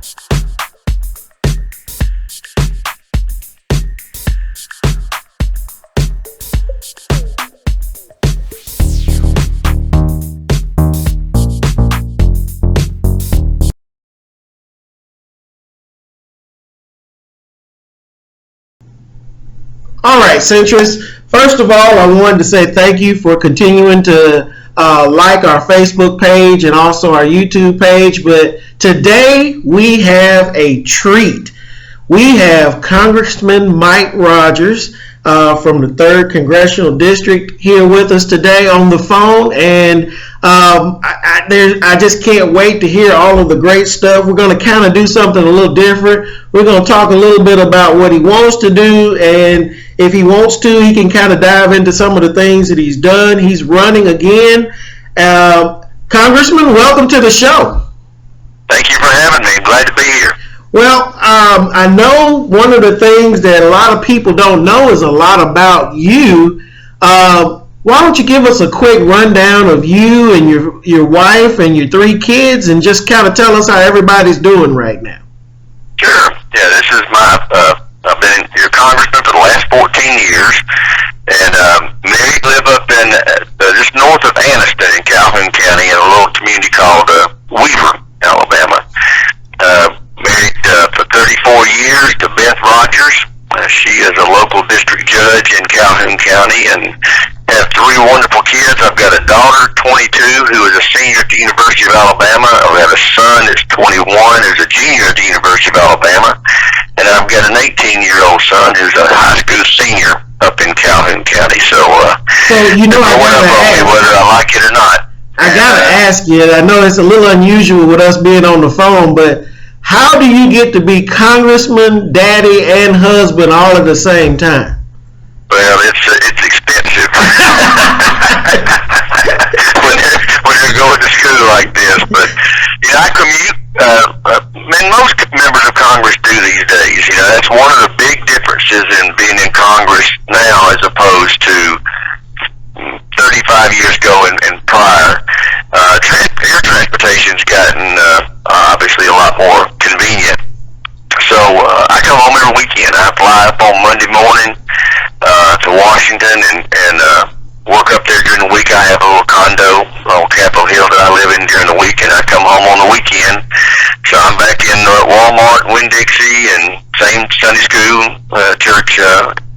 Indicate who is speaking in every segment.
Speaker 1: All right, Centrist. First of all, I wanted to say thank you for continuing to like our Facebook page and also our YouTube page. But today we have a treat. We have Congressman Mike Rogers from the 3rd Congressional District here with us today on the phone. And I just can't wait to hear all of the great stuff. We're going to kind of do something a little different. We're going to talk a little bit about what he wants to do, and if he wants to, he can kind of dive into some of the things that he's done. He's running again. Congressman, welcome to the show.
Speaker 2: Thank you for having me. Glad to be here.
Speaker 1: Well, I know one of the things that a lot of people don't know is a lot about you. Why don't you give us a quick rundown of you and your wife and your 3 kids, and just kind of tell us how everybody's doing right now?
Speaker 2: Sure. Yeah, this is I've been your congressman for the last 14 years, and married, live up in just north of Anniston in Calhoun County in a little community called Weaver, Alabama. Married for 34 years to Beth Rogers. She is a local district judge in Calhoun County, and have 3 wonderful kids. I've got a daughter, 22, who is a senior at the University of Alabama. I've got a son that's 21, who's a junior at the University of Alabama. And I've got an 18-year-old son who's a high school senior up in Calhoun County. So
Speaker 1: you know, I gotta ask,
Speaker 2: whether I like it or not.
Speaker 1: I gotta ask you. I know it's a little unusual with us being on the phone, but how do you get to be congressman, daddy, and husband all at the same time?
Speaker 2: Well, it's expensive when you're going to school like this. But I commute. And most members of Congress do these days. That's one of the big differences in being in Congress now as opposed to 35 years ago and prior. Air transportation's gotten obviously a lot more convenient. So I come home every weekend. I fly up on Monday morning to Washington and work up there during the week. I have a little condo on Capitol Hill that I live in during the week, and I come home on the weekend. So I'm back in Walmart, Winn-Dixie, and same Sunday school, church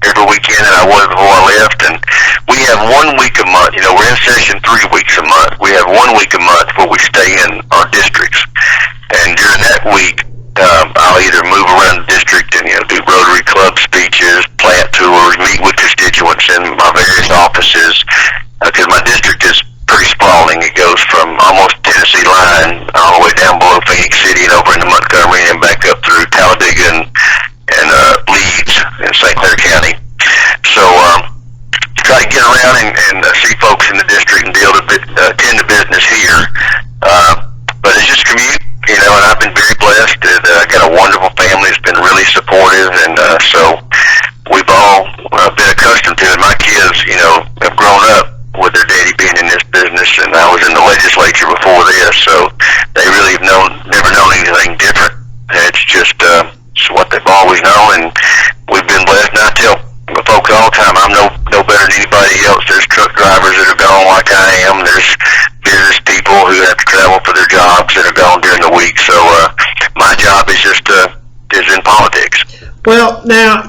Speaker 2: every weekend that I was before I left. And we have 1 week a month. We're in session 3 weeks a month. We have 1 week a month where we stay in our districts. And during that week, I'll either move around the district and do Rotary Club speeches, plant tours, meet with constituents in my various offices, because my district is pretty sprawling. It goes from almost Tennessee line all the way down below Phoenix City and over into Montgomery and back up through Talladega and Leeds and St. Clair County. So try to get around and see folks in the district and attend to business here. But it's just commute. And I've been very blessed. I got a wonderful family that's been really supportive, and so we've all been accustomed to it. My kids, have grown up with their daddy being in this business, and I was in the legislature before this, so they really have never known anything different. It's just it's what they've always known, and we've been blessed. And I tell folks all the time, I'm no better than anybody else. There's truck drivers that are gone like I am. There's business people who have to travel for their jobs that are gone during the week. So my job is just is in politics.
Speaker 1: Well, now,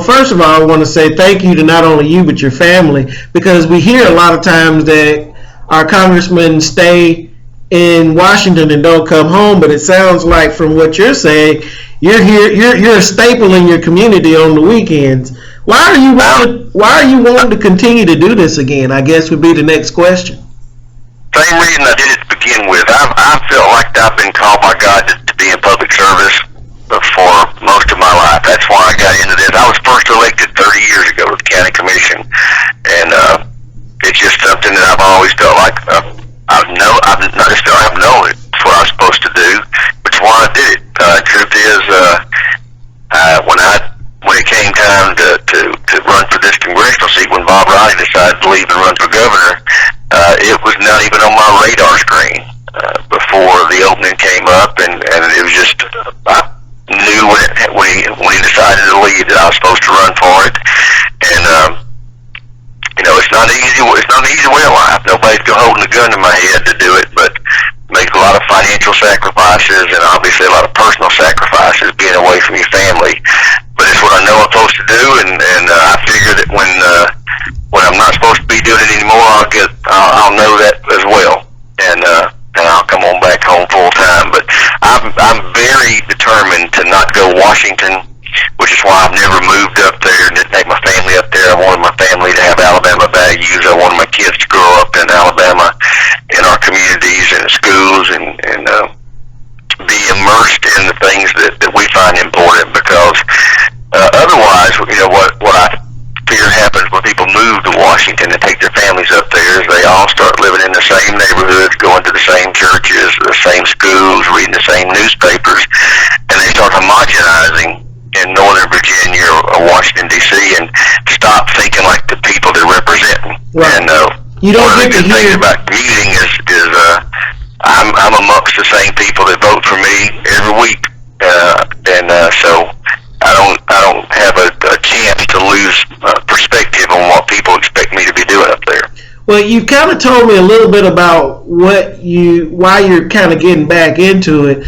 Speaker 1: first of all, I want to say thank you to not only you but your family, because we hear a lot of times that our congressmen stay in Washington and don't come home, but it sounds like from what you're saying, you're here, you're a staple in your community on the weekends. Why are you wanting to continue to do this again, I guess would be the next question.
Speaker 2: Same reason I did it to begin with. I felt like I've been called by God to be in public service for most of my life. That's why I got into this. I was first elected 30 years ago to the county commission, and it's just something that I've always felt like I've known it's what I was supposed to do, which is why I did it. Truth is, when it came time to run for this congressional seat, when Bob Riley decided to leave and run for governor, it was not even on my radar screen before the opening came up, and it was just, I gun to my head to do it, but makes a lot of financial sacrifices and obviously a lot of personal sacrifices being away from your family. But it's what I know I'm supposed to do, and I figure that when I'm not supposed to be doing it anymore, I'll know that as well, and I'll come on back home full time. But I'm very determined to not go Washington, which is why I've never moved up there and didn't take my family up there. I wanted my family to have Alabama values. I wanted my kids to grow up in Alabama, in our communities and schools, and be immersed in the things that we find important, because otherwise, what I fear happens when people move to Washington and take their families up there is they all start living in the same neighborhoods, going to the same churches, the same schools, reading the same newspapers, and they start homogenizing in Northern Virginia or Washington, D.C., and stop thinking like the people they're representing.
Speaker 1: Right.
Speaker 2: And
Speaker 1: you don't
Speaker 2: one of the
Speaker 1: get
Speaker 2: good
Speaker 1: to
Speaker 2: things
Speaker 1: hear
Speaker 2: about commuting is I'm amongst the same people that vote for me every week, and so I don't have a chance to lose perspective on what people expect me to be doing up there.
Speaker 1: Well, you've kind of told me a little bit about why you're kind of getting back into it.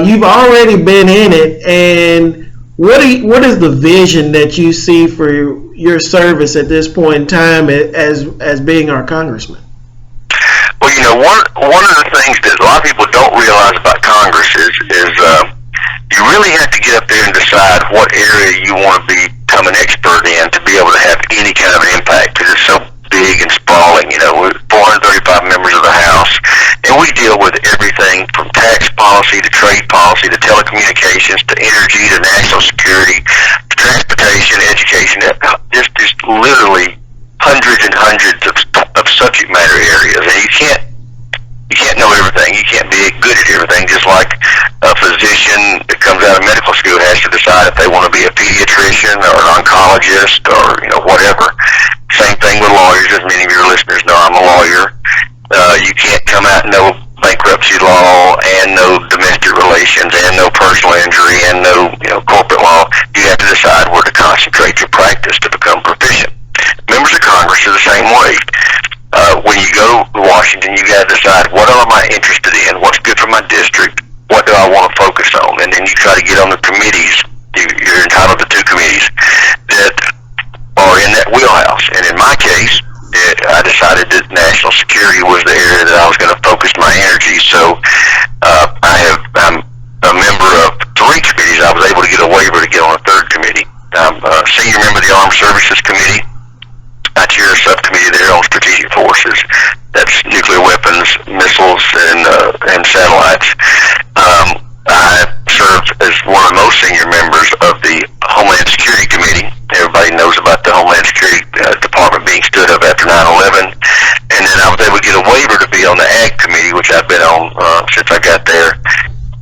Speaker 1: You've already been in it, and what is the vision that you see for your service at this point in time as being our congressman?
Speaker 2: Well, one of the things that a lot of people don't realize about Congress is you really have to get up there and decide what area you want to become an expert in to be able to have any kind of an impact, because it's so big and sprawling. We're 435 members of the House, and we deal with everything from tax policy to trade policy to telecommunications to energy to national security to transportation, education, just literally hundreds and hundreds of subject matter areas, and you can't know everything. You can't be good at everything, just like a physician that comes out of medical school has to decide if they want to be a pediatrician or an oncologist or whatever. Same thing with lawyers. As many of your listeners know, I'm a lawyer. You can't come out and know bankruptcy law and know domestic relations and know personal injury and know corporate law. You have to decide where to concentrate your practice to become proficient. Members of Congress are the same way. When you go to Washington, you got to decide what am I interested in, what's good for my district, what do I want to focus on, and then you try to get on the committees. You're entitled to 2 committees that are in that wheelhouse. And in my case, I decided that national security was the area that I was going to focus my energy. So I'm a member of 3 committees. I was able to get a waiver to get on a 3rd committee. I'm a senior member of the Armed Services Committee. I chair a subcommittee there on strategic forces. That's nuclear weapons, missiles, and satellites. I serve as one of the most senior members of the Homeland Security Committee. Everybody knows about the Homeland Security Department being stood up after 9/11. And then I was able to get a waiver to be on the Ag Committee, which I've been on since I got there,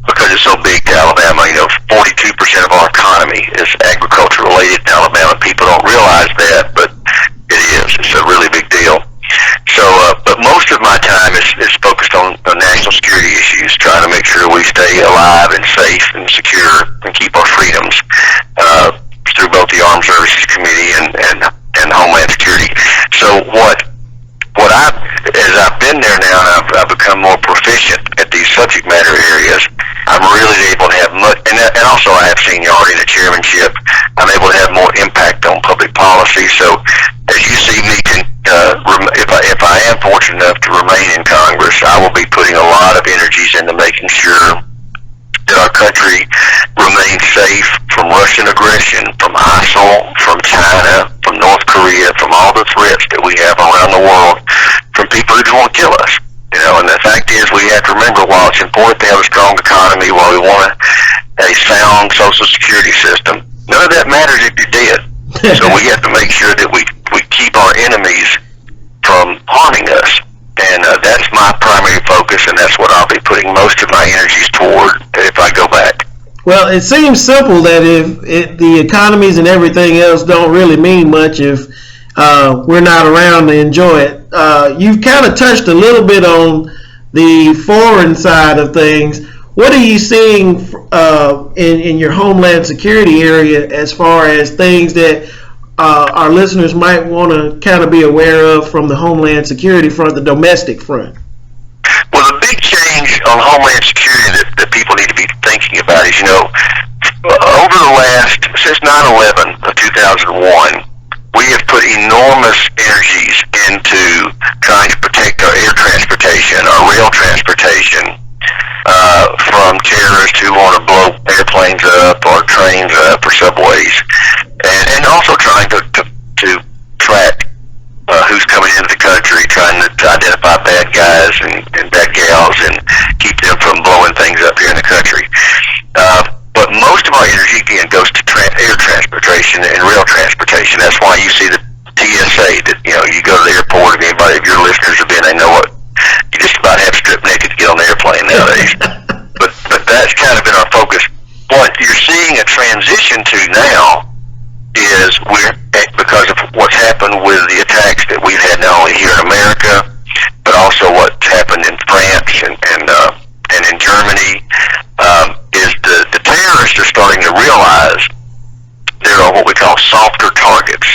Speaker 2: because it's so big to Alabama. 42% of our economy is agriculture related in Alabama. People don't realize that, but it is. It's a really big deal. So, but most of my time is focused on national security issues, trying to make sure we stay alive and safe and secure and keep our freedoms through both the Armed Services Committee and Homeland Security. So as I've been there now and I've become more proficient at these subject matter areas, I'm really able to have much, and also I have seniority in the chairmanship. I'm able to have more impact on public policy. So as you see me, if I am fortunate enough to remain in Congress, I will be putting a lot of energies into making sure that our country remains safe from Russian aggression, from ISIL, from China, from North Korea, from all the threats that we have around the world, from people who just want to kill us. And the fact is, we have to remember, while it's important to have a strong economy, while we want a sound Social Security system, none of that matters if you're dead. So we have to make sure that we keep our enemies from harming us. And that's my primary focus, and that's what I'll be putting most of my energies toward if I go back.
Speaker 1: Well, it seems simple that if the economies and everything else don't really mean much if we're not around to enjoy it. You've kind of touched a little bit on the foreign side of things. What are you seeing in your Homeland Security area as far as things that our listeners might want to kind of be aware of from the Homeland Security front, the domestic front?
Speaker 2: Well, the big change on Homeland Security that people need to be thinking about is, since 9/11 of 2001, we have put enormous energies into trying to protect our air transportation, our rail transportation, from terrorists who want to blow airplanes up or trains up or subways, and also trying to track who's coming into the country, trying to identify bad guys and bad gals and keep them from blowing things up here in the country. But most of our energy, again, goes to air transportation and rail transportation. That's why you see the TSA, that, you go to the airport, and anybody of your listeners have been, they know what, you just about have to strip naked to get on the airplane nowadays. but that's kind of been our focus. What you're seeing a transition to now is because of what's happened with the attacks that we've had not only here in America, but also what's happened in France and in Germany, is the terrorists are starting to realize there are what we call softer targets.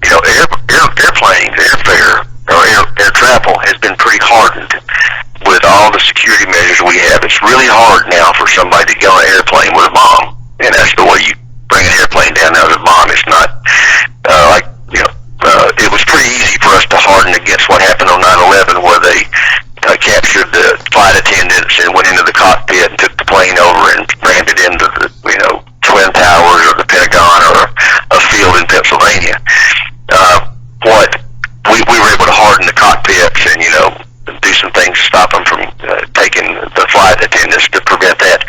Speaker 2: Airplanes, airfare, or air travel has been pretty hardened with all the security measures we have. It's really hard now for somebody to get on an airplane with a bomb, and that's the way you bring an airplane down there with a bomb. It's not it was pretty easy for us to harden against what happened on 9/11, where they captured the flight attendants and went into the cockpit and took the plane over and rammed it into the Twin Towers or the Pentagon or a field in Pennsylvania. We were able to harden the cockpits and do some things to stop them from taking the flight attendants to prevent that.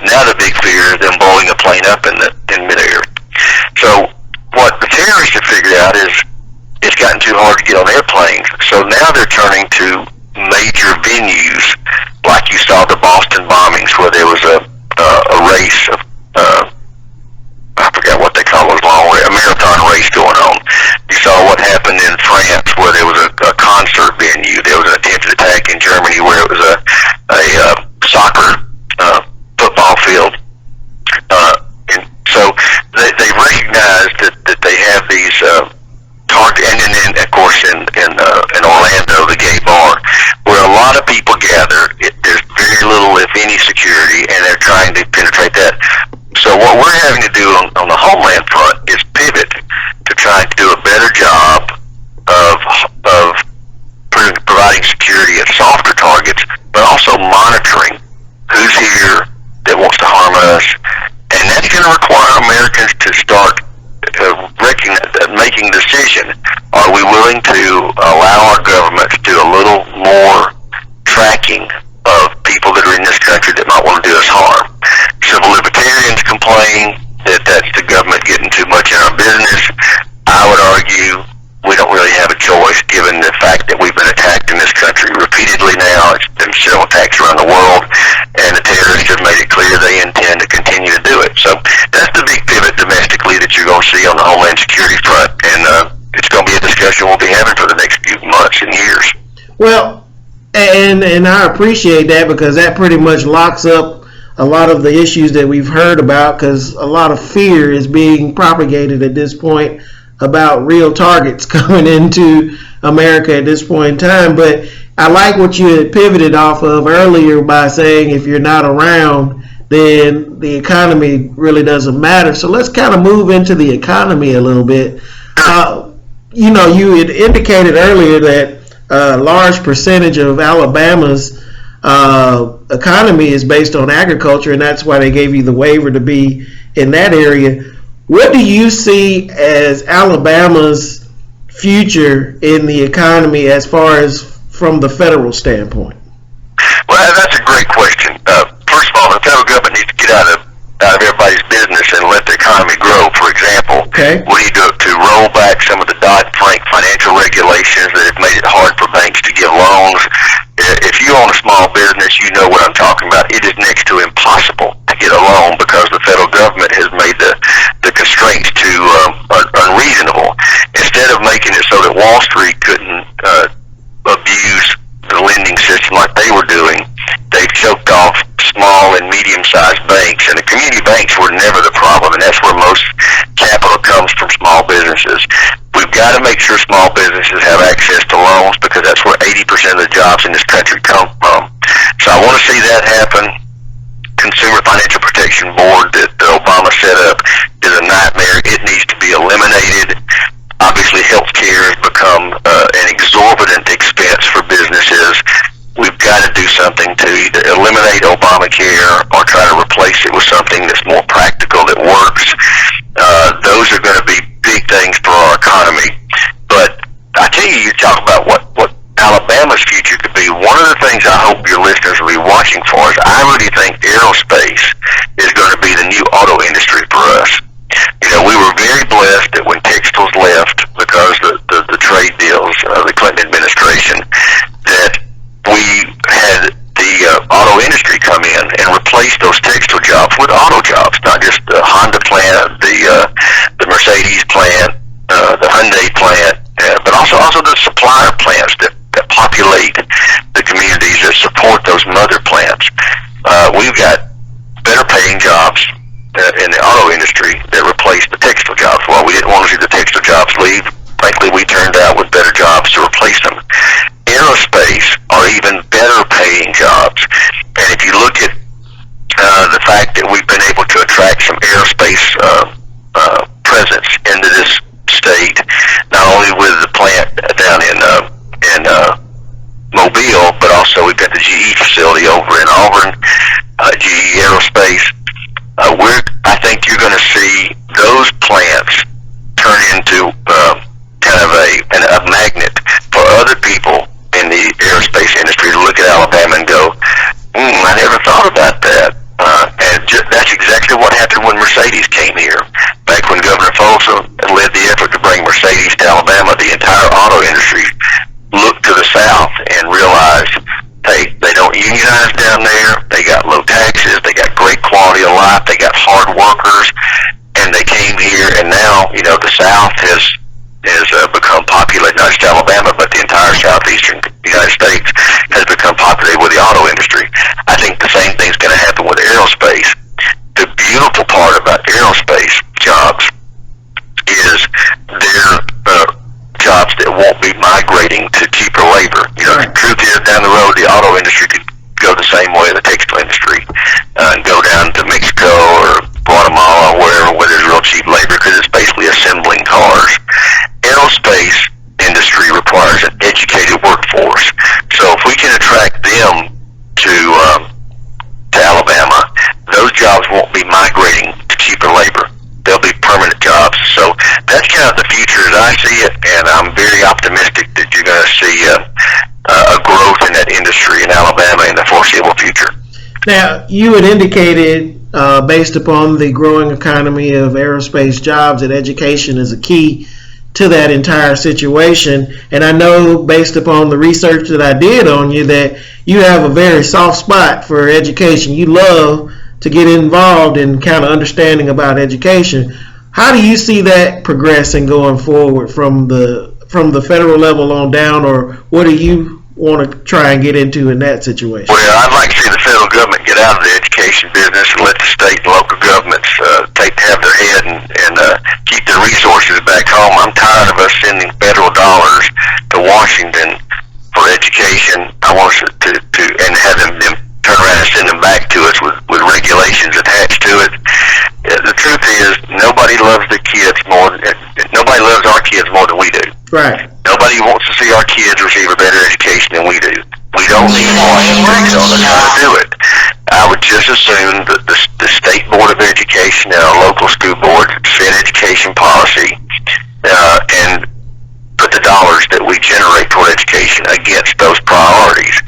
Speaker 2: Now the big fear is them blowing a plane up in midair. So what the terrorists have figured out is it's gotten too hard to get on airplanes. So now they're turning to major venues, like you saw the Boston bombings, where there was a race of I forgot what they call those a marathon race going on. You saw what happened in France, where there was a concert venue. There was an attempted attack in Germany where it was a soccer football field. And so they recognized that they have these targets, and then of course in Orlando, the gay bar, where a lot of people gather. There's very little, if any, security, and they're trying to penetrate that. So what we're having to do on the Homeland front is pivot to try to do a better job of providing security at softer targets, but also monitoring who's here that wants to harm us. And that's going to require Americans to start making a decision. Are we willing to allow our government to do a little more tracking of people that are in this country that might want to do us harm? Civil libertarians complain that that's the government getting too much in our business. I would argue we don't really have a choice, given the fact that we've been attacked in this country repeatedly now. It's been several attacks around the world, and the terrorists have made it clear they intend to continue to do it. So that's the big pivot domestically that you're going to see on the Homeland Security front, and it's going to be a discussion we'll be having for the next few months and years.
Speaker 1: Well, and I appreciate that, because that pretty much locks up a lot of the issues that we've heard about, because a lot of fear is being propagated at this point about real targets coming into America at this point in time. But I like what you had pivoted off of earlier by saying if you're not around, then the economy really doesn't matter. So let's kind of move into the economy a little bit. You had indicated earlier that a large percentage of Alabama's economy is based on agriculture, and that's why they gave you the waiver to be in that area. What do you see as Alabama's future in the economy as far as from the federal standpoint?
Speaker 2: Well, that's a great question. First of all, the federal government needs to get out of everybody's business and let the economy grow. For example, we need to roll back some of the Dodd-Frank financial regulations that have made it hard for banks to give loans. If you own a small business, you know what I'm talking about. It is next to impossible to get a loan because the federal government has made the constraints too unreasonable. Instead of making it so that Wall Street couldn't abuse the lending system like they were doing, they've choked off small and medium-sized banks, and the community banks were never the problem, and that's where most capital comes from small business businesses. We've got to make sure small businesses have access to loans because that's where 80% of the jobs in this country come from. So I want to see that happen. Consumer Financial Protection Board that Obama set up is a nightmare. It needs to be eliminated. Obviously, health care has become an exorbitant expense for businesses. We've got to do something to either eliminate Obamacare or try to replace it with something that's more practical, that works. Those are going to be big things for our economy. But I tell you, you talk about what Alabama's future could be. One of the things I hope your listeners will be watching for is I really think aerospace is going to be the new auto industry for us. You know, we were very blessed that when textiles left because the trade deals, the Clinton administration, that we had the auto industry come in and replace those textile jobs with auto jobs, not just the Honda plant, the Mercedes plant, the Hyundai plant, but also the supplier plants that populate the communities that support those mother plants. We've got better paying jobs in the auto industry that replace the textile jobs. Well, we didn't want to see the textile jobs leave. Frankly, we turned out with better jobs to replace them. Aerospace are even better paying jobs. And if you look at the fact that we've been able to attract some aerospace presence into this state, not only with the plant down in Mobile, but also we've got the GE facility over in Auburn, GE Aerospace. I think you're going to see those plants turn into kind of a magnet for other people in the aerospace industry to look at Alabama and go, I never thought about that. That's exactly what happened when Mercedes came here. Back when Governor Folsom led the effort to bring Mercedes to Alabama, the entire auto industry looked to the South and realized, hey, they don't unionize down there, they got low taxes, they got great quality of life, they got hard workers, and they came here, and now, you know, the South has become populated, not just Alabama, but the entire southeastern United States has become populated with the auto industry. I think the same thing's going to happen with aerospace. The beautiful part about aerospace jobs is they're jobs that won't be migrating to cheaper labor. You know, the truth is, down the road, the auto industry could go the same way the textile industry and go down to Mexico or Guatemala or wherever where there's real cheap labor because it's basically assembling cars. Aerospace industry requires an educated workforce. So if we can attract them to Alabama, those jobs won't be migrating to cheaper labor. They'll be permanent jobs. So that's kind of the future as I see it, and I'm very optimistic that you're going to see a growth in that industry in Alabama in the foreseeable future.
Speaker 1: Now, you had indicated, based upon the growing economy of aerospace jobs, that education is a key to that entire situation. And I know, based upon the research that I did on you, that you have a very soft spot for education. You love to get involved in kind of understanding about education. How do you see that progressing going forward from the federal level on down, or what do you want to try and get into in that situation?
Speaker 2: Well, I'd like to see the federal government get out of the education business and let the state and local governments have their head and keep their resources back home. I'm tired of us sending federal dollars to Washington for education. I want us to and have them turn around and send them back to us with regulations attached to it. The truth is, nobody loves our kids more than we do.
Speaker 1: Right.
Speaker 2: Nobody wants to see our kids receive a better education than we do. We don't need Washington telling us how to do it. I would just assume that the State Board of Education and our local school board set education policy and put the dollars that we generate toward education against those priorities.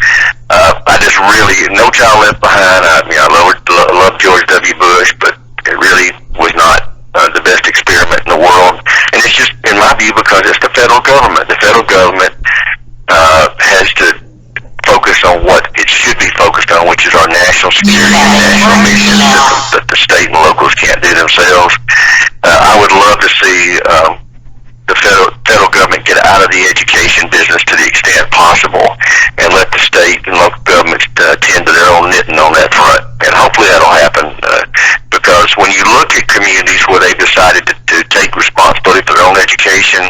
Speaker 2: I just really, No Child Left Behind, I love George W. Bush, but it really was not the best experiment in the world. And it's just, in my view, because it's the federal government. The federal government has to focus on what it should be focused on, which is our national security and national missions that the state and locals can't do themselves. I would love to see the federal government get out of the education business to the extent possible and let the state and local governments tend to their own knitting on that front. And hopefully that'll happen because parents, when you look at communities where they've decided to take responsibility for their own education,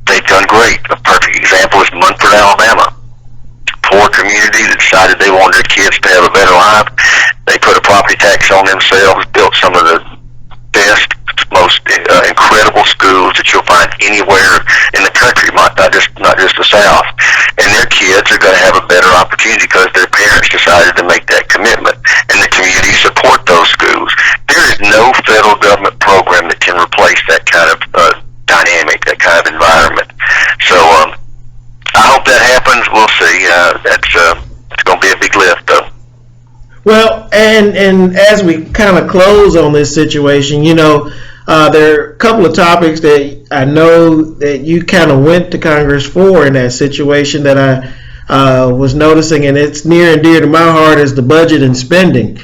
Speaker 2: they've done great. A perfect example is Munford, Alabama. Poor community that decided they wanted their kids to have a better life. They put a property tax on themselves, built some of the best, most incredible schools that you'll find anywhere in the country, not just the South. And their kids are going to have a better opportunity because their parents decided to make that commitment, and the community support those schools. There is no federal government program that can replace that kind of dynamic, that kind of environment. So I hope that happens. We'll see. It's going to be a big lift, though.
Speaker 1: Well, and as we kind of close on this situation, there are a couple of topics that I know that you kind of went to Congress for in that situation that I was noticing, and it's near and dear to my heart, is the budget and spending.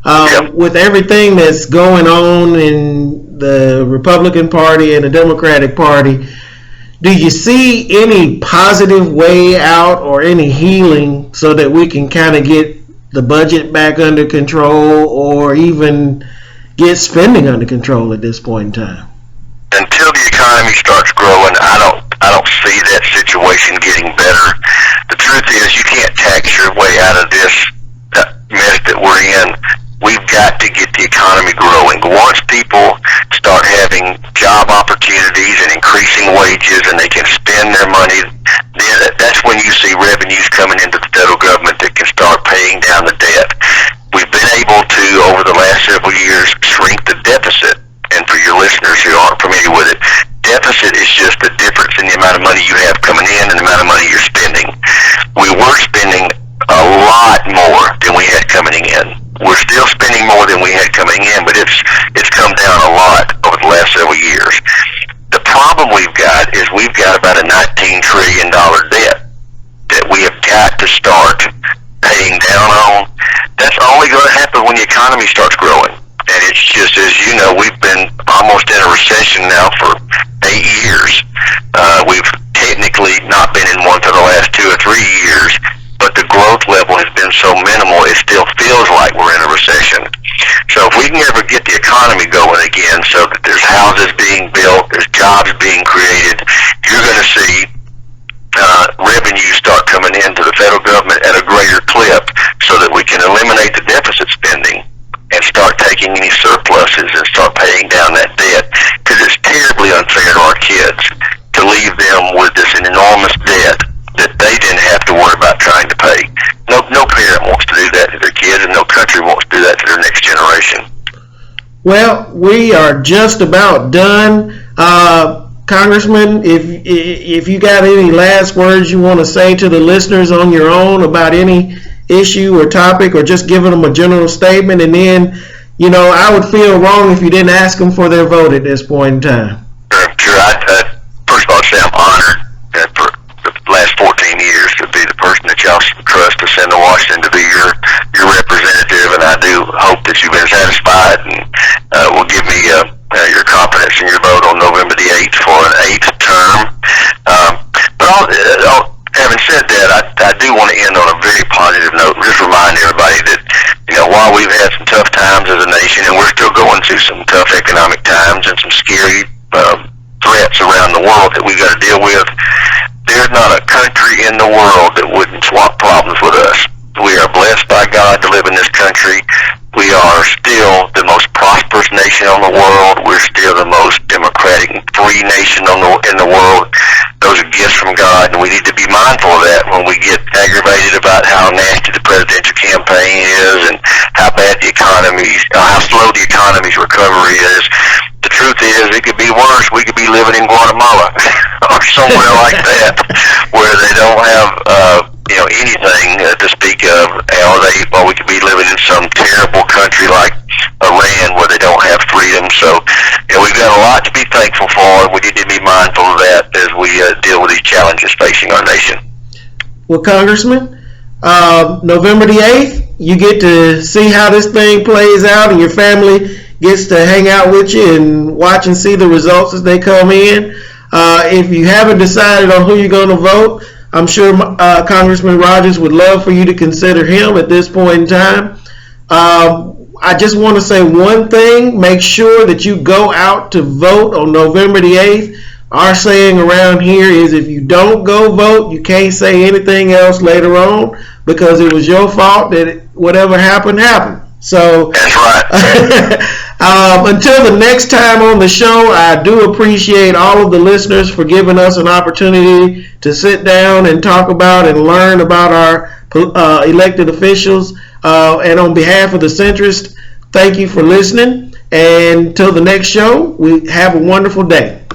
Speaker 2: Yep.
Speaker 1: With everything that's going on in the Republican Party and the Democratic Party, do you see any positive way out or any healing so that we can kind of get the budget back under control or even get spending under control at this point in time?
Speaker 2: Until the economy starts growing, I don't see that situation getting better. The truth is, you can't tax your way out of this mess that we're in. We've got to get the economy growing. Once people start having job opportunities and increasing wages and they can spend their money, then that's when you see revenues coming into the federal government that can start paying down the debt. We've been able to, over the last several years, shrink the deficit. And for your listeners who aren't familiar with it, deficit is just the difference in the amount of money you have coming in and the amount of money you're spending. We were spending a lot more than we had coming in. We're still spending more than we had coming in, but it's come down a lot over the last several years. The problem we've got is we've got about a $19 trillion debt that we have got to start paying down on. That's only going to happen when the economy starts growing. And it's just, as you know, we've been almost in a recession now for 8 years. We've technically not been in one for the last 2 or 3 years, but the growth level has been so minimal, it still feels like we're in a recession. So if we can ever get the economy going again so that there's houses being built, there's jobs being created, you're going to see revenues start coming into the federal government at a greater clip so that we can eliminate the deficit spending and start taking any surpluses and start paying down that debt, because it's terribly unfair to our kids to leave them with this enormous debt that they didn't have to worry about trying to pay. No parent wants to do that to their kids, and no country wants to do that to their next generation.
Speaker 1: Well, we are just about done. Congressman, if you got any last words you want to say to the listeners on your own about any issue or topic, or just giving them a general statement, and then, I would feel wrong if you didn't ask them for their vote at this point in time.
Speaker 2: Sure. First of all, I'd say I'm honored for the last 14 years to be the person that y'all trust to send to Washington to be your representative, and I do hope that you've been satisfied and will give me your confidence in your vote on November the 8th for an 8th term. But having said that, I do want to end on a very positive note and just remind everybody that, while we've had some tough times as a nation, and we're still going through some tough economic times and some scary threats around the world that we've got to deal with, there's not a country in the world that wouldn't swap problems with us. We are blessed by God to live in this country. We are still the most prosperous nation on the world. We're still the most democratic and free nation in the world. Those are gifts from God, and we need to be mindful of that when we get aggravated about how nasty the presidential campaign is and how bad how slow the economy's recovery is. The truth is, it could be worse. We could be living in Guatemala or somewhere like that, where they don't have anything to speak of, or we could be living in some terrible country like Iran where they don't have freedom. So, we've got a lot to be thankful for, and we need to be mindful of that as we deal with these challenges facing our nation.
Speaker 1: Well, Congressman, November the 8th, you get to see how this thing plays out, and your family gets to hang out with you and watch and see the results as they come in. If you haven't decided on who you're going to vote, I'm sure Congressman Rogers would love for you to consider him at this point in time. I just want to say one thing. Make sure that you go out to vote on November the 8th. Our saying around here is if you don't go vote, you can't say anything else later on because it was your fault that whatever happened, happened. So
Speaker 2: that's right.
Speaker 1: Until the next time on the show, I do appreciate all of the listeners for giving us an opportunity to sit down and talk about and learn about our elected officials. And on behalf of the Centrist, thank you for listening. And until the next show, we have a wonderful day.